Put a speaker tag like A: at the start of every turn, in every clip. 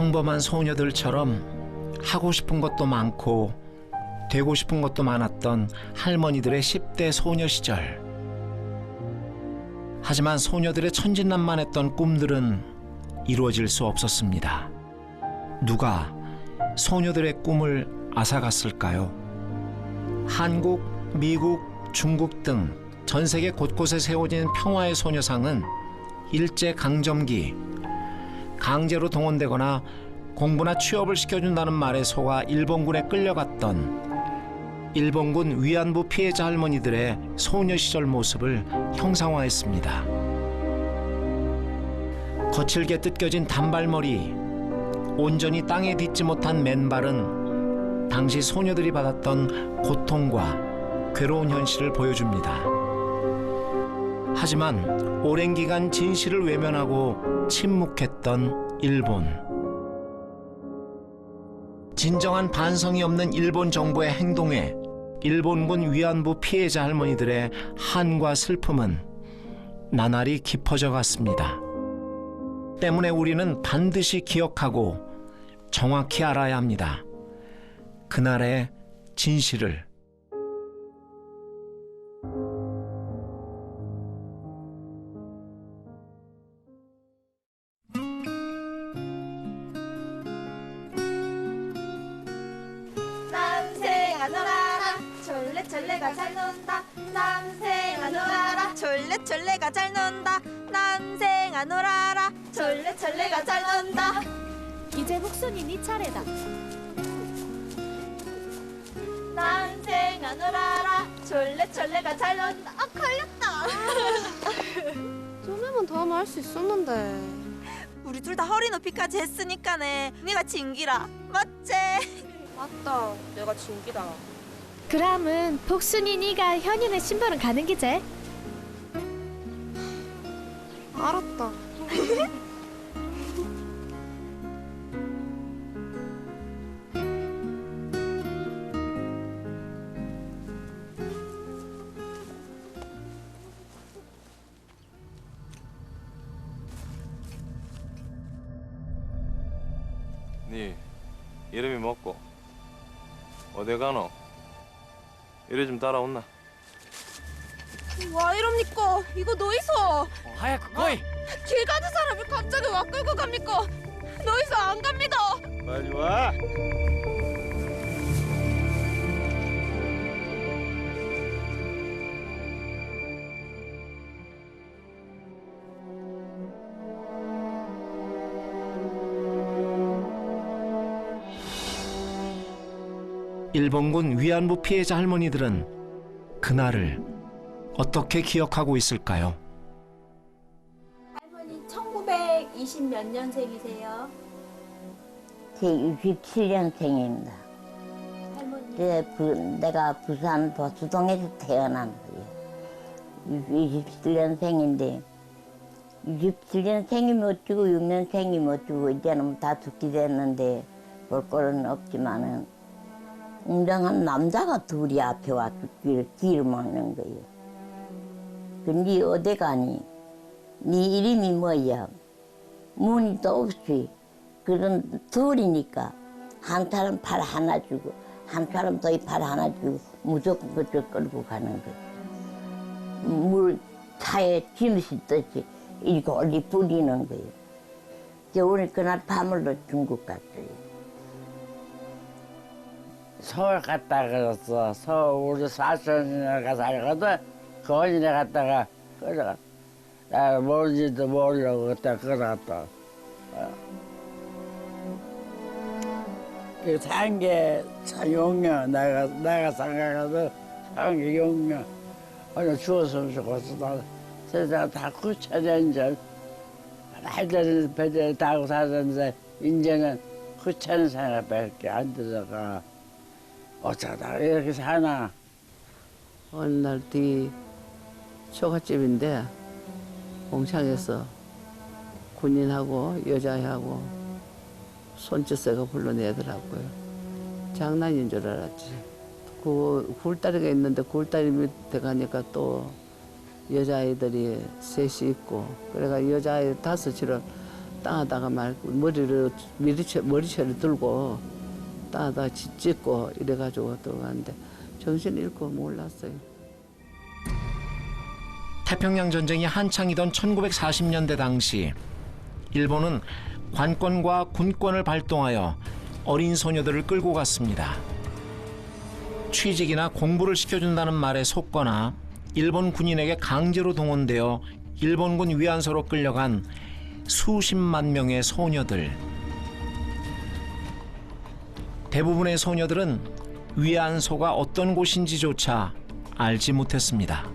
A: 평범한 소녀들처럼 하고 싶은 것도 많고 되고 싶은 것도 많았던 할머니들의 10대 소녀 시절. 하지만 소녀들의 천진난만했던 꿈들은 이루어질 수 없었습니다. 누가 소녀들의 꿈을 앗아갔을까요? 한국, 미국, 중국 등 전 세계 곳곳에 세워진 평화의 소녀상은 일제강점기, 강제로 동원되거나 공부나 취업을 시켜준다는 말에 속아 일본군에 끌려갔던 일본군 위안부 피해자 할머니들의 소녀 시절 모습을 형상화했습니다. 거칠게 뜯겨진 단발머리, 온전히 땅에 딛지 못한 맨발은 당시 소녀들이 받았던 고통과 괴로운 현실을 보여줍니다. 하지만 오랜 기간 진실을 외면하고 침묵했던 일본. 진정한 반성이 없는 일본 정부의 행동에 일본군 위안부 피해자 할머니들의 한과 슬픔은 나날이 깊어져 갔습니다. 때문에 우리는 반드시 기억하고 정확히 알아야 합니다. 그날의 진실을.
B: 남생아 놀아라 졸래졸래가 잘 논다. 남생아 놀아라 졸래졸래가 잘 논다. 남생아 놀아라 졸래졸래가 잘 논다.
C: 이제 목순이 네 차례다.
B: 남생아 놀아라 졸래졸래가 잘 논다. 아 걸렸다.
D: 좀만 더 하면 할 수 있었는데.
B: 우리 둘 다 허리 높이까지 했으니까네 네가 진기라 맞지?
D: 맞다, 내가 진기다.
C: 그럼은 복순이 네가 현이네 신발은 가는 기제.
D: 알았다.
E: 네 이름이 뭐고? 어디 가노? 이래 좀 따라온나?
D: 와 이럽니까? 이거 너이소.
F: 하얗고 거이.
D: 길 가는 사람을 갑자기 와 끌고 갑니까? 너이소 안 갑니다.
E: 빨리 와.
A: 일본군 위안부 피해자 할머니들은 그날을 어떻게 기억하고 있을까요?
G: 할머니 1920 몇 년생이세요?
H: 제 67년생입니다.
G: 할머니.
H: 내가 부산 보수동에서 태어난 거예요. 27년생인데 27년생이면 어쩌고 6년생이면 어쩌고 이제는 다 죽게 됐는데 볼 거는 없지만은 웅장한 남자가 둘이 앞에 와 길을 막는 거예요. 네 어디 가니? 네 이름이 뭐야? 문의도 없이 그런 둘이니까 한 사람 팔 하나 주고 한 사람 더 팔 하나 주고 무조건 그쪽 끌고 가는 거예요. 물 차에 짐 싣듯이 이리 뿌리는 거예요. 오늘 그날 밤을로 중국 갔어요.
F: 서울 갔다 그랬어. 서울 우리 사촌이가 살거든. 거기에 갔다가 끌어갔다. 나 뭔지도 모르고 그때 끌어갔다. 그 산게 참 용녀. 내가 생각해도 산게 용녀. 어느 주웠으면 좋겠어. 나 세상 다 구차된 줄. 하여튼 배를 타고 사는데 이제는 구차는 생각밖에 안 들어가. 어쩌다 이렇게 사나.
I: 어느 날 뒤 초가집인데 공창에서 군인하고 여자애하고 손짓새가 불러내더라고요. 장난인 줄 알았지. 그 굴다리가 있는데 굴다리 밑에 가니까 또 여자아이들이 셋이 있고 그래가 여자아이 5이를 땅에다가 말고 머리채를 들고 땅에다가 짓고 이래가지고 들어가는데 정신 잃고 몰랐어요.
A: 태평양 전쟁이 한창이던 1940년대 당시 일본은 관권과 군권을 발동하여 어린 소녀들을 끌고 갔습니다. 취직이나 공부를 시켜준다는 말에 속거나 일본 군인에게 강제로 동원되어 일본군 위안소로 끌려간 수십만 명의 소녀들. 대부분의 소녀들은 위안소가 어떤 곳인지조차 알지 못했습니다.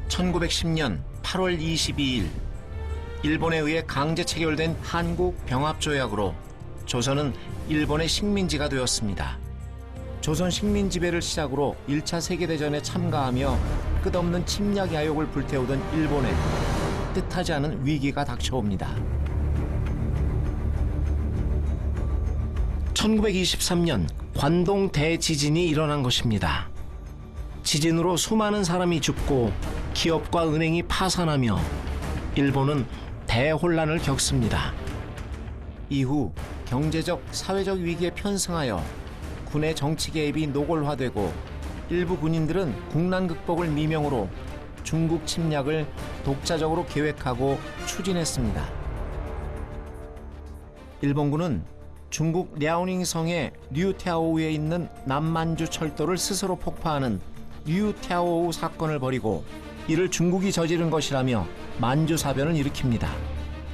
A: 1910년 8월 22일 일본에 의해 강제 체결된 한국 병합조약으로 조선은 일본의 식민지가 되었습니다. 조선 식민 지배를 시작으로 1차 세계대전에 참가하며 끝없는 침략 야욕을 불태우던 일본에 뜻하지 않은 위기가 닥쳐옵니다. 1923년 관동 대지진이 일어난 것입니다. 지진으로 수많은 사람이 죽고 기업과 은행이 파산하며 일본은 대혼란을 겪습니다. 이후 경제적, 사회적 위기에 편승하여 군의 정치 개입이 노골화되고 일부 군인들은 국난 극복을 미명으로 중국 침략을 독자적으로 계획하고 추진했습니다. 일본군은 중국 랴오닝성의 류태아오우에 있는 남만주 철도를 스스로 폭파하는 류태아오우 사건을 벌이고 이를 중국이 저지른 것이라며 만주사변을 일으킵니다.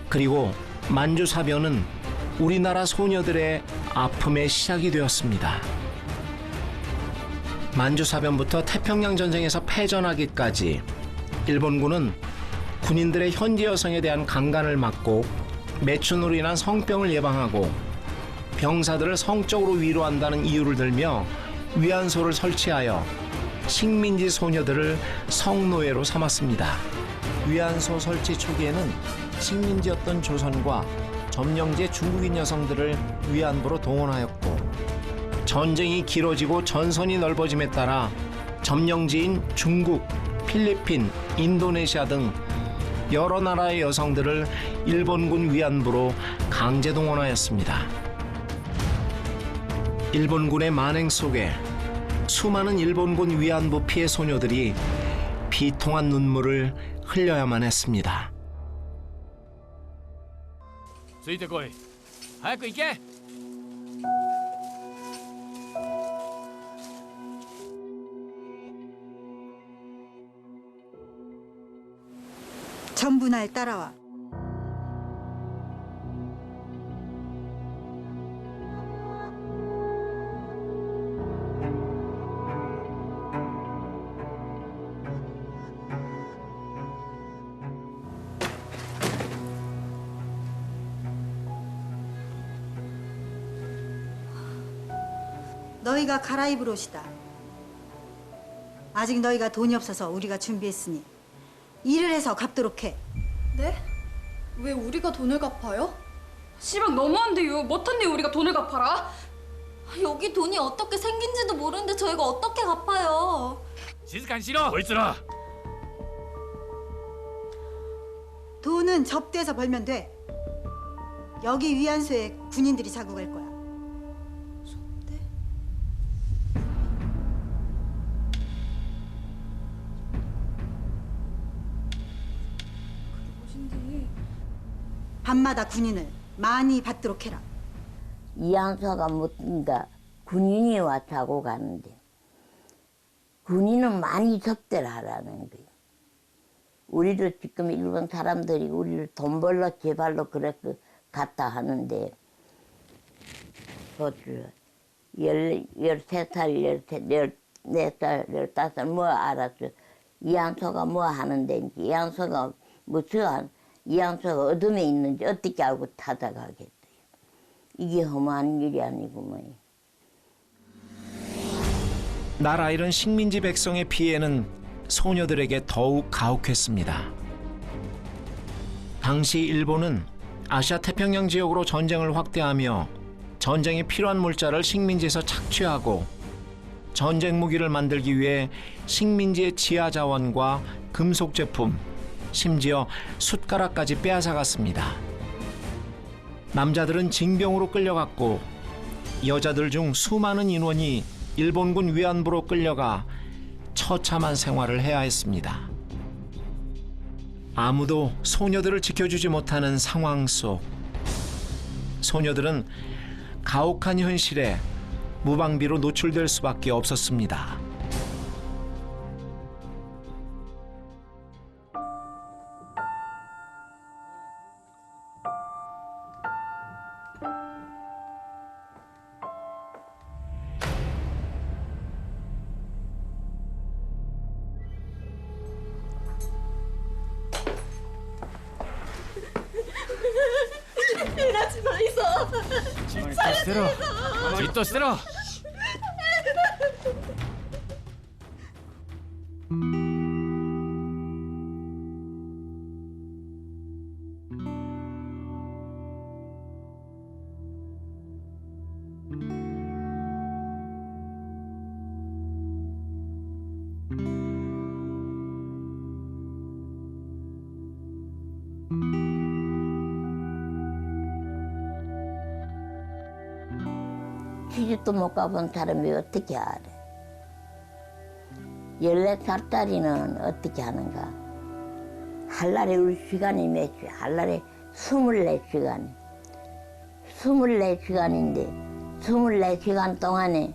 A: 그리고 만주사변은 우리나라 소녀들의 아픔의 시작이 되었습니다. 만주사변부터 태평양 전쟁에서 패전하기까지 일본군은 군인들의 현지 여성에 대한 강간을 막고 매춘으로 인한 성병을 예방하고 병사들을 성적으로 위로한다는 이유를 들며 위안소를 설치하여 식민지 소녀들을 성노예로 삼았습니다. 위안소 설치 초기에는 식민지였던 조선과 점령지의 중국인 여성들을 위안부로 동원하였고 전쟁이 길어지고 전선이 넓어짐에 따라 점령지인 중국, 필리핀, 인도네시아 등 여러 나라의 여성들을 일본군 위안부로 강제 동원하였습니다. 일본군의 만행 속에 수많은 일본군 위안부 피해 소녀들이 비통한 눈물을 흘려야만 했습니다.
J: ついてこい。早く行け。
K: 전부 날 따라와. 너희가 갈아입을 옷이다. 아직 너희가 돈이 없어서 우리가 준비했으니 일을 해서 갚도록 해.
D: 네? 왜 우리가 돈을 갚아요? 시방 너무한데요. 못한데 우리가 돈을 갚아라?
B: 여기 돈이 어떻게 생긴지도 모르는데 저희가 어떻게 갚아요?
J: 静かにしろ。こいつら。
K: 돈은 접대에서 벌면 돼. 여기 위안소에 군인들이 자고 갈 거야.
D: 접대? 그러신지.
K: 밤마다 군인을 많이 받도록 해라.
H: 이양서가 못인가 군인이 와 자고 가는데 군인은 많이 접대를 하라는 거예요. 우리도 지금 일본 사람들이 우리를 돈 벌러 제발로 그렇게 갔다 하는데 그것을 13살, 14살, 15살 뭐 알았어. 이양서가 뭐 하는데 이양서가 무슨 이양서가 어둠에 있는지 어떻게 알고 찾아가겠어요. 이게 험한 일이 아니고 뭐예요.
A: 나라 잃은 식민지 백성의 피해는 소녀들에게 더욱 가혹했습니다. 당시 일본은 아시아 태평양 지역으로 전쟁을 확대하며 전쟁에 필요한 물자를 식민지에서 착취하고 전쟁 무기를 만들기 위해 식민지의 지하 자원과 금속 제품, 심지어 숟가락까지 빼앗아갔습니다. 남자들은 징병으로 끌려갔고 여자들 중 수많은 인원이 일본군 위안부로 끌려가 처참한 생활을 해야 했습니다. 아무도 소녀들을 지켜주지 못하는 상황 속 소녀들은 가혹한 현실에 무방비로 노출될 수밖에 없었습니다.
B: 일하지 마이소.
J: じっとしてろ。
H: 시집도 못 가본 사람이 어떻게 알아? 14살짜리는 어떻게 하는가? 한 날에 울 시간이 몇 시간? 한 날에 24시간. 24시간인데 24시간 동안에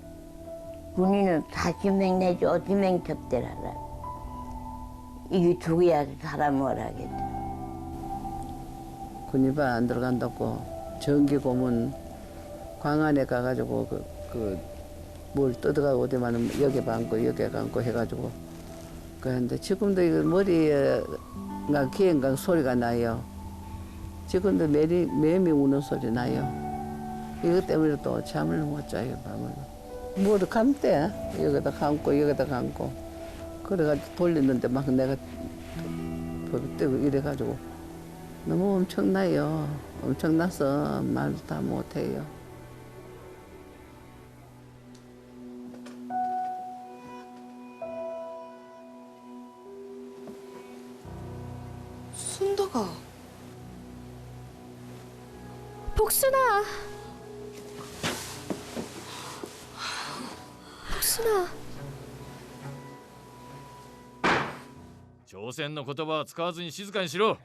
H: 군인은 40명 내지 50명 접대하라. 이게 죽어야 사람을 하겠다.
I: 군입안 안 들어간다고 전기 고문 광안에 가가지고 뭘 뜯어가고 어디만 여기 감고 여기 감고 해가지고 그런데 지금도 이거 머리가 귀엔가 소리가 나요. 지금도 매미 우는 소리 나요. 이것 때문에 또 잠을 못 자요 밤을. 뭐를 감대 여기다 감고 여기다 감고 그래가지고 돌리는데 막 내가 떼고 이래가지고 너무 엄청나요. 엄청나서 말도 다 못해요.
D: 순덕아.
C: 복순아. 복순아.
J: 朝鮮の言葉は使わずに静かにしろ。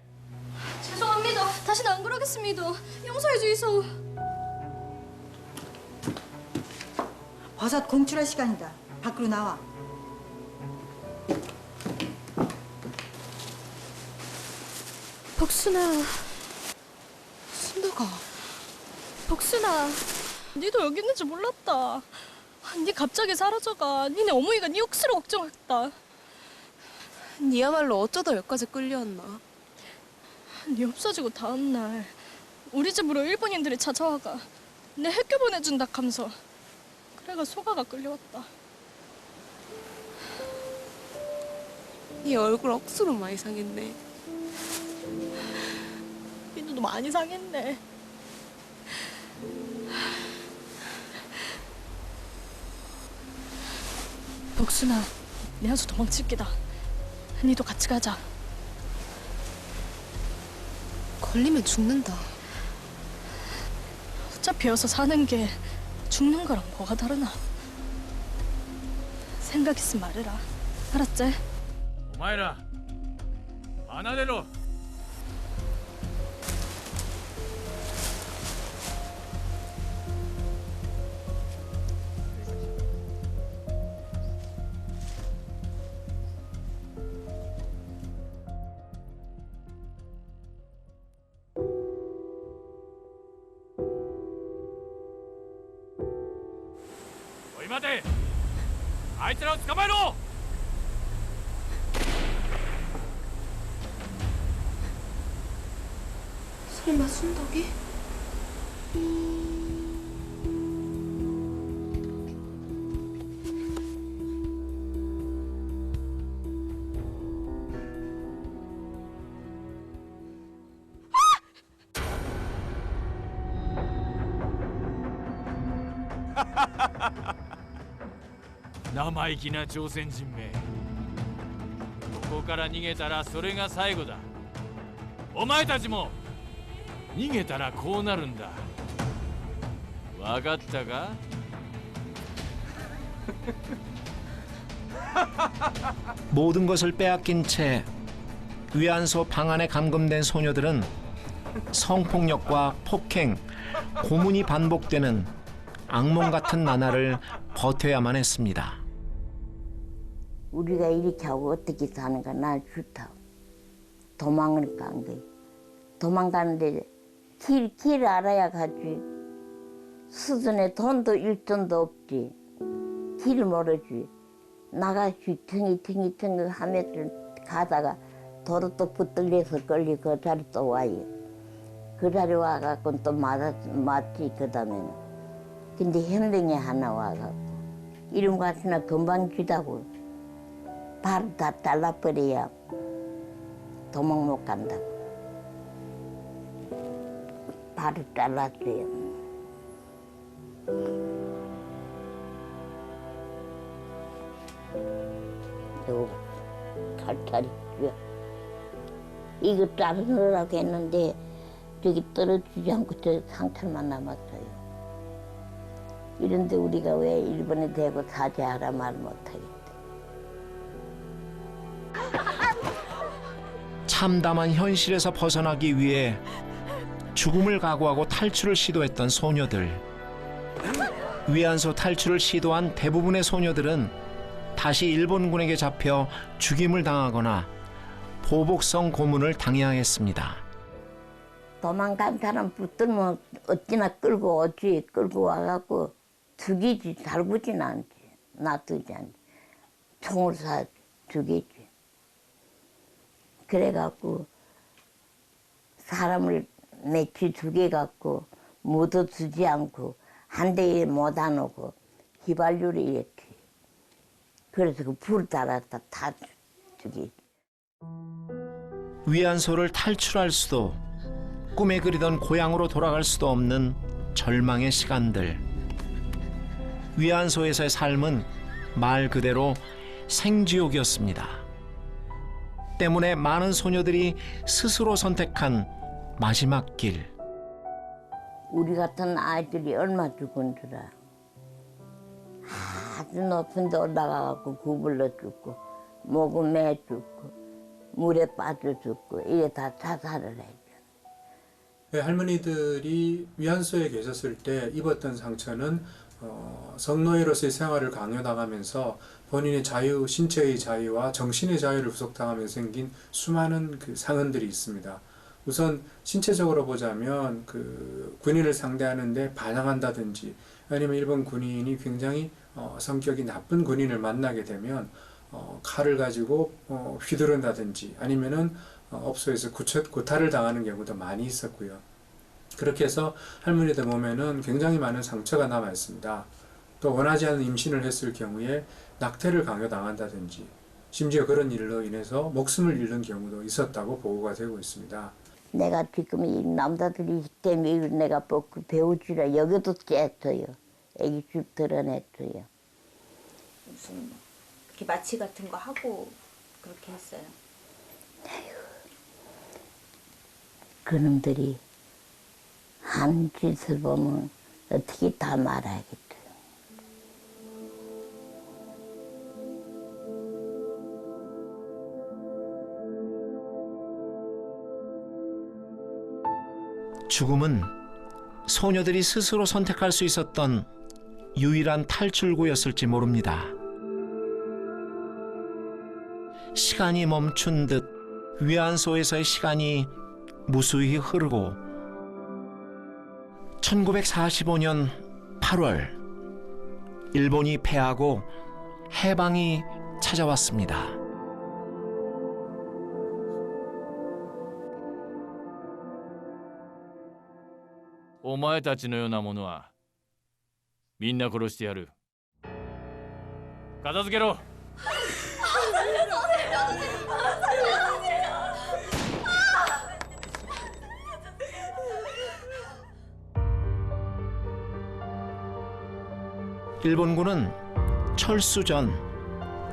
D: 죄송합니다. 다시는 안 그러겠습니다. 용서해 주이소.
K: 버섯 공출할 시간이다. 밖으로 나와.
C: 복순아.
D: 순덕아.
C: 복순아.
D: 니도 여기 있는 줄 몰랐다. 니 갑자기 사라져가. 니네 어머니가 니 억수로 걱정했다.
L: 니야말로 어쩌다 여기까지 끌려왔나?
D: 니 없어지고 다음날 우리 집으로 일본인들이 찾아와가 내 학교 보내준다 하면서 그래가 소가가 끌려왔다.
L: 니 얼굴 억수로 많이 상했네.
D: 니도 많이 상했네. 복순아, 내 아주 도망칠 게다. 니도 같이 가자.
L: 걸리면 죽는다.
D: 어차피 여기서 사는 게 죽는 거랑 뭐가 다르나. 생각 있으면 말해라. 알았지?
J: お前ら離れろ。 おい待て。あいつらを捕まえろ。
L: 설마 순덕이?
J: 生意気な朝鮮人め。こから逃げたらそれが最後だ。お前たちも逃げたらこうなるんだ。わかったか？
A: 모든 것을 빼앗긴 채 위안소 방 안에 감금된 소녀들은 성폭력과 폭행, 고문이 반복되는 악몽 같은 나날을 버텨야만 했습니다.
H: 우리가 이렇게 하고 어떻게 사는가 난 좋다. 도망을 간 거야. 도망가는데 길 알아야 가지. 수준에 돈도 일돈도 없지. 길 모르지. 나가시 퉁이 하면서 가다가 도로 또 붙들려서 걸리 그 자리 또 와요. 그 자리 와갖고 또 맞지 그 다음에는. 근데 현병이 하나 와갖고 이름 같으나 금방 주다고 바로 다 잘라버려야 도망 못 간다고. 바로 잘랐어요. 요 살살이 쥐어. 이거 자르느라고 했는데 저기 떨어지지 않고 저 상처만 남았어요. 이런데 우리가 왜 일본에 대고 사죄하라 말 못하겠대.
A: 참담한 현실에서 벗어나기 위해 죽음을 각오하고 탈출을 시도했던 소녀들. 위안소 탈출을 시도한 대부분의 소녀들은 다시 일본군에게 잡혀 죽임을 당하거나 보복성 고문을 당해야 했습니다.
H: 도망간 사람 붙들면 어찌나 끌고 오지. 끌고 와갖고 죽이지. 달구진 않지. 놔두지 않지. 총을 쏴 죽이지. 그래갖고 사람을 며칠 죽여갖고 묻어두지 않고 한 대에 못 안 오고 휘발유를 이랬지. 그래서 그 불 달았다 다 죽이지.
A: 위안소를 탈출할 수도 꿈에 그리던 고향으로 돌아갈 수도 없는 절망의 시간들. 위안소에서의 삶은 말 그대로 생지옥이었습니다. 때문에 많은 소녀들이 스스로 선택한 마지막 길.
H: 우리 같은 아이들이 얼마 죽은 줄 알아. 아주 높은 데 올라가갖고 구불러 죽고 목은 매 죽고 물에 빠져 죽고 이게 다 자살을 했죠.
M: 네, 할머니들이 위안소에 계셨을 때 입었던 상처는 성노예로서의 생활을 강요당하면서 본인의 자유, 신체의 자유와 정신의 자유를 구속당하면서 생긴 수많은 그 상흔들이 있습니다. 우선 신체적으로 보자면 그 군인을 상대하는데 반항한다든지 아니면 일본 군인이 굉장히 성격이 나쁜 군인을 만나게 되면 칼을 가지고 휘두른다든지 아니면은 업소에서 구타를 당하는 경우도 많이 있었고요. 그렇게 해서 할머니들 몸에는 굉장히 많은 상처가 남아 있습니다. 또 원하지 않은 임신을 했을 경우에 낙태를 강요당한다든지 심지어 그런 일로 인해서 목숨을 잃는 경우도 있었다고 보고가 되고 있습니다.
H: 내가 지금 이 남자들이 때문에 내가 배우지라 여기도 쬐어요. 애기 집 드러냈어요.
B: 무슨 마취 같은 거 하고 그렇게 했어요.
H: 그놈들이 한 짓을 보면 어떻게 다 말하겠어요.
A: 죽음은 소녀들이 스스로 선택할 수 있었던 유일한 탈출구였을지 모릅니다. 시간이 멈춘 듯 위안소에서의 시간이 무수히 흐르고 1945년 8월 일본이 패하고 해방이 찾아왔습니다.
J: お前たちのようなものはみんな殺してやる。片付けろ。
A: 일본군은 철수 전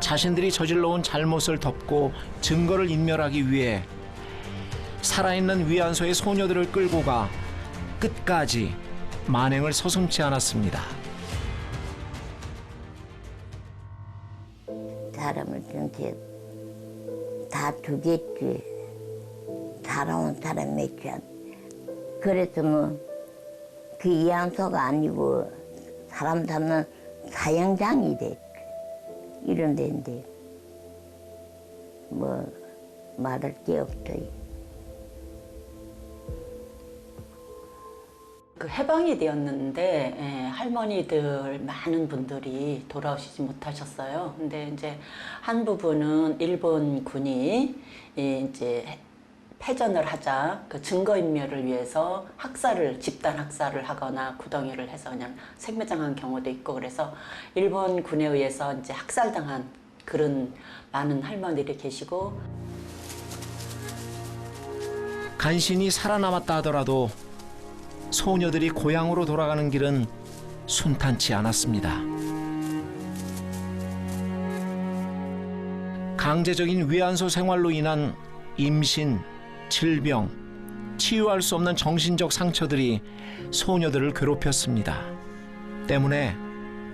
A: 자신들이 저질러온 잘못을 덮고 증거를 인멸하기 위해 살아있는 위안소의 소녀들을 끌고 가 끝까지 만행을 서슴지 않았습니다.
H: 사람을 전체 다 죽였지. 살아온 사람 몇이 안. 그래서 뭐 그 위안소가 아니고 사람 잡는 사형장이 됐지. 이런 데인데 뭐 말할 게 없어요.
N: 그 해방이 되었는데 할머니들 많은 분들이 돌아오시지 못하셨어요. 근데 이제 한 부분은 일본군이 이제 패전을 하자 그 증거인멸을 위해서 집단 학살을 하거나 구덩이를 해서 그냥 생매장한 경우도 있고, 그래서 일본군에 의해서 이제 학살당한 그런 많은 할머니들이 계시고,
A: 간신히 살아남았다 하더라도 소녀들이 고향으로 돌아가는 길은 순탄치 않았습니다. 강제적인 위안소 생활로 인한 임신, 질병, 치유할 수 없는 정신적 상처들이 소녀들을 괴롭혔습니다. 때문에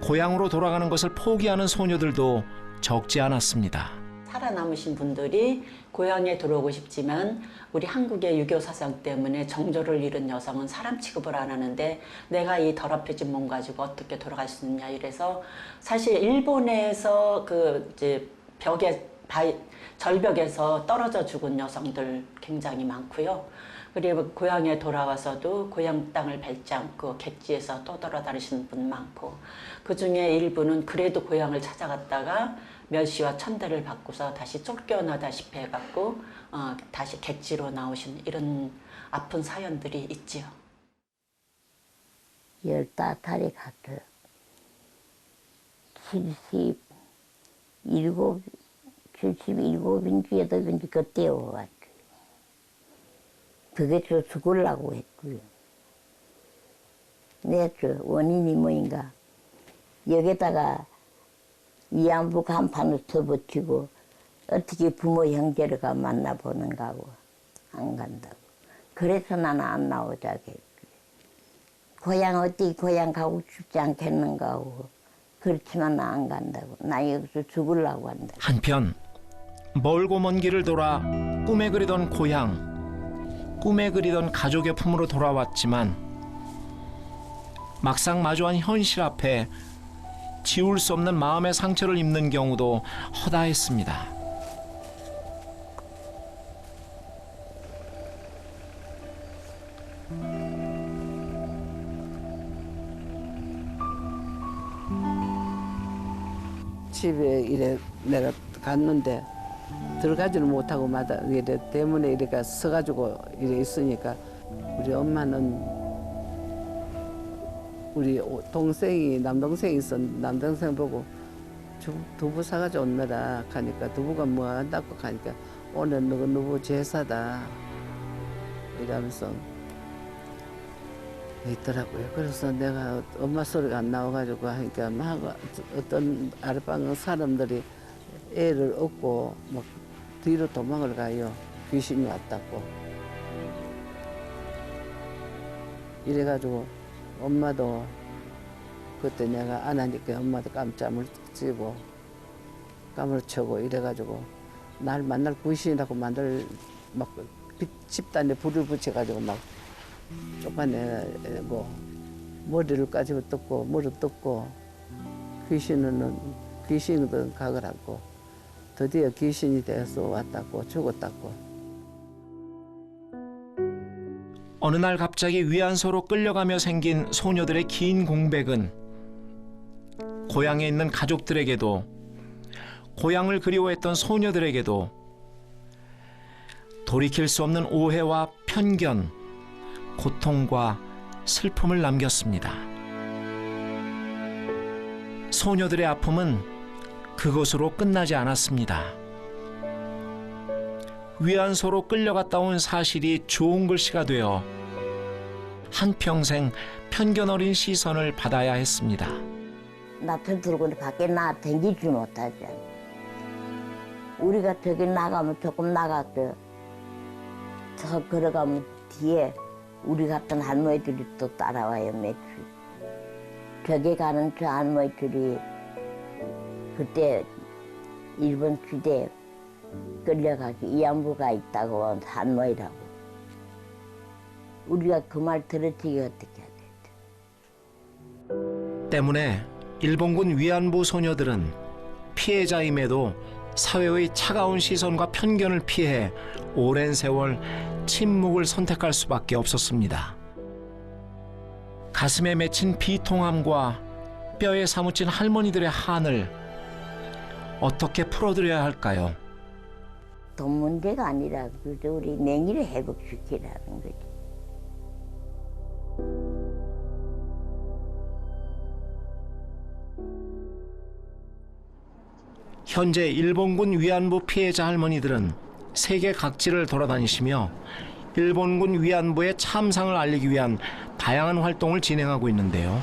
A: 고향으로 돌아가는 것을 포기하는 소녀들도 적지 않았습니다.
N: 살아남으신 분들이 고향에 들어오고 싶지만 우리 한국의 유교 사상 때문에 정조를 잃은 여성은 사람 취급을 안 하는데 내가 이 더럽혀진 몸 가지고 어떻게 돌아갈 수 있느냐, 이래서 사실 일본에서 그 이제 절벽에서 떨어져 죽은 여성들 굉장히 많고요. 그리고 고향에 돌아와서도 고향 땅을 밟지 않고 객지에서 떠돌아다니시는 분 많고, 그 중에 일부는 그래도 고향을 찾아갔다가 멸시와 천대를 받고서 다시 쫓겨나다시피 해갖고 다시 객지로 나오신 이런 아픈 사연들이 있지요.
H: 15살에 갔어요. 77인지 8인지 그때 와가지고. 그게 저 죽으려고 했고요. 저 원인이 뭐인가. 여기다가 위안부 간판을 써붙이고 어떻게 부모 형제를 가 만나보는가 하고 안 간다고. 그래서 나는 안 나오자고 했고요. 고향 어디 고향 가고 싶지 않겠는가 하고. 그렇지만 나 안 간다고. 나 여기서 죽으려고 한다.
A: 한편 멀고 먼 길을 돌아 꿈에 그리던 고향, 꿈에 그리던 가족의 품으로 돌아왔지만 막상 마주한 현실 앞에 지울 수 없는 마음의 상처를 입는 경우도 허다했습니다.
I: 집에 이래 내가 갔는데 들어가지를 못하고 마다 이래 때문에 이래가 서가지고 이래 있으니까 우리 엄마는 우리 동생이 남동생이 있어 남동생 보고 두부 사가지고 온느라 가니까 두부가 뭐 한다고 가니까 오늘 누구 제사다 이러면서 있더라고요. 그래서 내가 엄마 소리가 안 나와가지고 하니까 막 어떤 아랫방 사람들이 애를 업고 막 뒤로 도망을 가요. 귀신이 왔다고. 이래가지고 엄마도 그때 내가 안 하니까 엄마도 깜짝을 찌고 까무러 쳐고 이래가지고 날 만날 귀신이라고 만들 막 집단에 불을 붙여가지고 막 쫓아내 뭐 머리를 까지고 뜯고 무릎 뜯고 귀신은 각을 하고 드디어 귀신이 돼서 왔다고 죽었다고.
A: 어느 날 갑자기 위안소로 끌려가며 생긴 소녀들의 긴 공백은 고향에 있는 가족들에게도 고향을 그리워했던 소녀들에게도 돌이킬 수 없는 오해와 편견, 고통과 슬픔을 남겼습니다. 소녀들의 아픔은 그것으로 끝나지 않았습니다. 위안소로 끌려갔다 온 사실이 좋은 글씨가 되어 한평생 편견 어린 시선을 받아야 했습니다.
H: 나를 들고 밖에 나 댕기지 못하지. 우리가 저기 나가면 조금 나갔어. 저 걸어가면 뒤에 우리 같은 할머니들이 또 따라와요, 며칠. 저기 가는 저 할머니들이 그때 일본 주대에 끌려가지고 이양부가 있다고 한 할머니라고. 우리가 그 말 들었지 어떻게 해야 돼.
A: 때문에 일본군 위안부 소녀들은 피해자임에도 사회의 차가운 시선과 편견을 피해 오랜 세월 침묵을 선택할 수밖에 없었습니다. 가슴에 맺힌 비통함과 뼈에 사무친 할머니들의 한을 어떻게 풀어드려야 할까요?
H: 돈 문제가 아니라 그저 우리 명의를 회복시키라는 거지.
A: 현재 일본군 위안부 피해자 할머니들은 세계 각지를 돌아다니시며 일본군 위안부의 참상을 알리기 위한 다양한 활동을 진행하고 있는데요.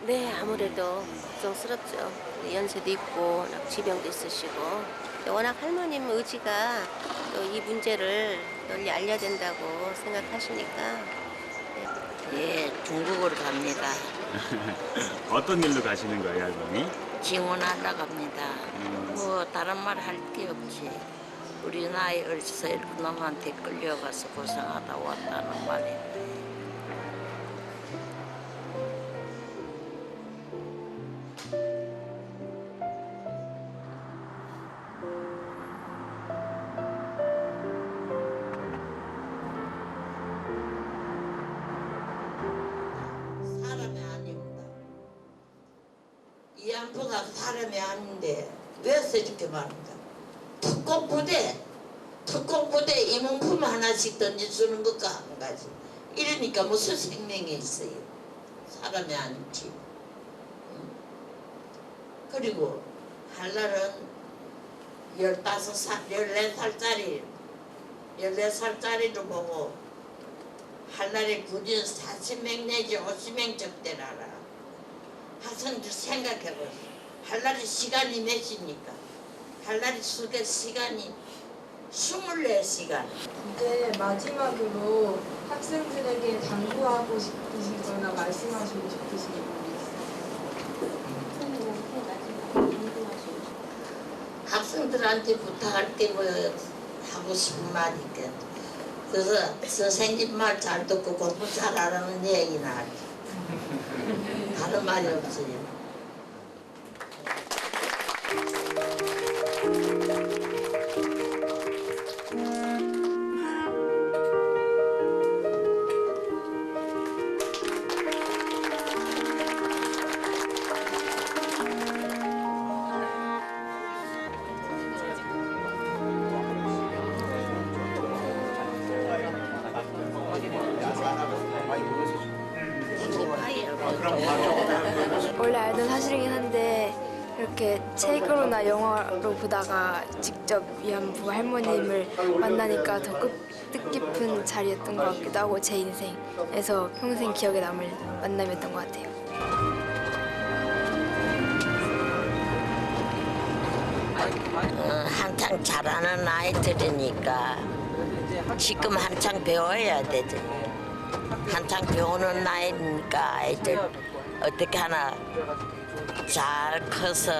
O: 네, 아무래도 걱정스럽죠. 연세도 있고 지병도 있으시고 워낙 할머님 의지가 또 이 문제를 널리 알려야 된다고 생각하시니까.
H: 예, 중국으로 갑니다.
P: 어떤 일로 가시는 거예요, 할머니?
H: 지원하러 갑니다. 뭐 다른 말 할 게 없지. 우리 나이 어려서 놈한테 끌려가서 고생하다 왔다는 말인데. 사람이 아닙니다. 이 양반가 사람이 아닌데 왜 저렇게 말합니까? 특공부대 이문품 하나씩 던져주는 것과 한 가지. 이러니까 무슨 생명이 있어요. 사람이 아니지. 그리고 한날은 15살, 14살짜리를 보고 한날에 군인 40명 내지 50명 적대라라. 학생들 생각해보세요. 한날에 시간이 몇입니까? 한날에 시간이 24시간.
Q: 이제 마지막으로 학생들에게 당부하고 싶으시거나 말씀하시고 싶으신 게
H: 학생들한테 부탁할 때 뭐 하고 싶은 말이 있거든. 그래서 선생님 말 잘 듣고 공부 잘하라는 얘기나 하지. 다른 말이 없어요.
R: 원래 알던 사실이긴 한데 이렇게 책으로나 영화로 보다가 직접 위안부 할머님을 만나니까 더 뜻깊은 자리였던 것 같기도 하고 제 인생에서 평생 기억에 남을 만남이었던 것 같아요.
H: 한창 잘하는 아이들이니까 지금 한창 배워야 되지. 한창 배우는 나이니까 아이들 어떻게 하나 잘 커서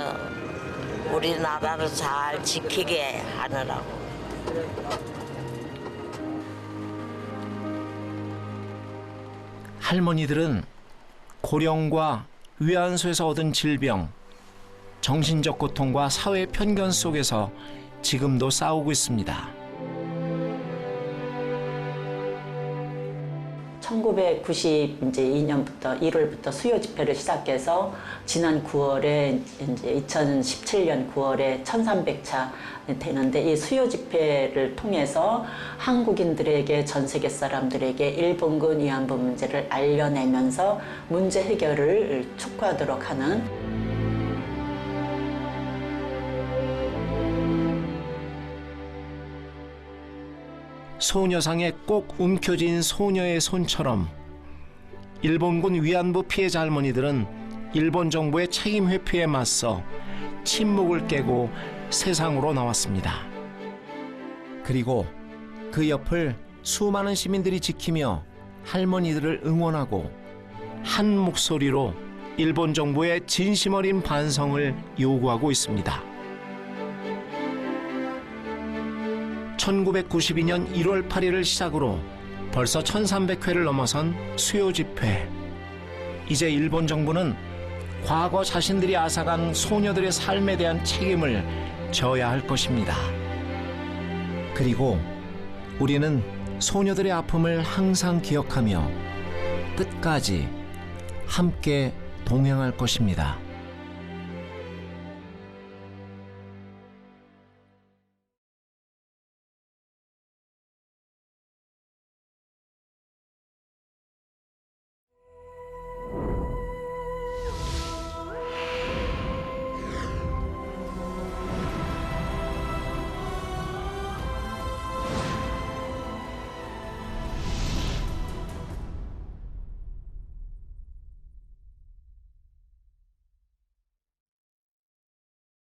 H: 우리나라를 잘 지키게 하느라고.
A: 할머니들은 고령과 위안소에서 얻은 질병, 정신적 고통과 사회 편견 속에서 지금도 싸우고 있습니다.
N: 1992년부터 1월부터 수요 집회를 시작해서 지난 9월에 이제 2017년 9월에 1,300차 되는데 이 수요 집회를 통해서 한국인들에게 전 세계 사람들에게 일본군 위안부 문제를 알려내면서 문제 해결을 촉구하도록 하는
A: 소녀상에 꼭 움켜쥔 소녀의 손처럼 일본군 위안부 피해자 할머니들은 일본 정부의 책임 회피에 맞서 침묵을 깨고 세상으로 나왔습니다. 그리고 그 옆을 수많은 시민들이 지키며 할머니들을 응원하고 한 목소리로 일본 정부의 진심 어린 반성을 요구하고 있습니다. 1992년 1월 8일을 시작으로 벌써 1300회를 넘어선 수요 집회. 이제 일본 정부는 과거 자신들이 앗아간 소녀들의 삶에 대한 책임을 져야 할 것입니다. 그리고 우리는 소녀들의 아픔을 항상 기억하며 끝까지 함께 동행할 것입니다.